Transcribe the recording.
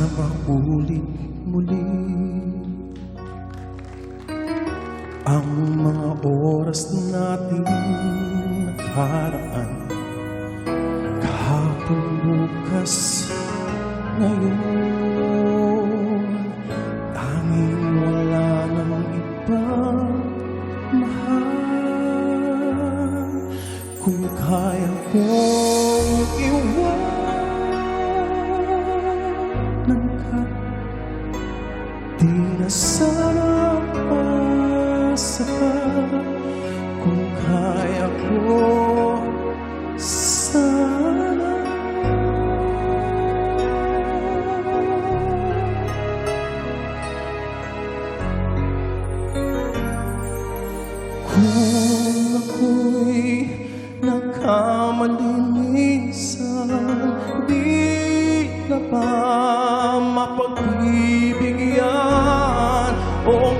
sana maulit muli ang mga oras nating nakaraan. Kahapon, bukas, ngayon, tanging wala namang ibang mahal. Kung kaya kong iwanan ka, di na sana masaka. Kung kaya ko sana, kung ako'y nagkamali minsan, di na ba mapagbibigyan o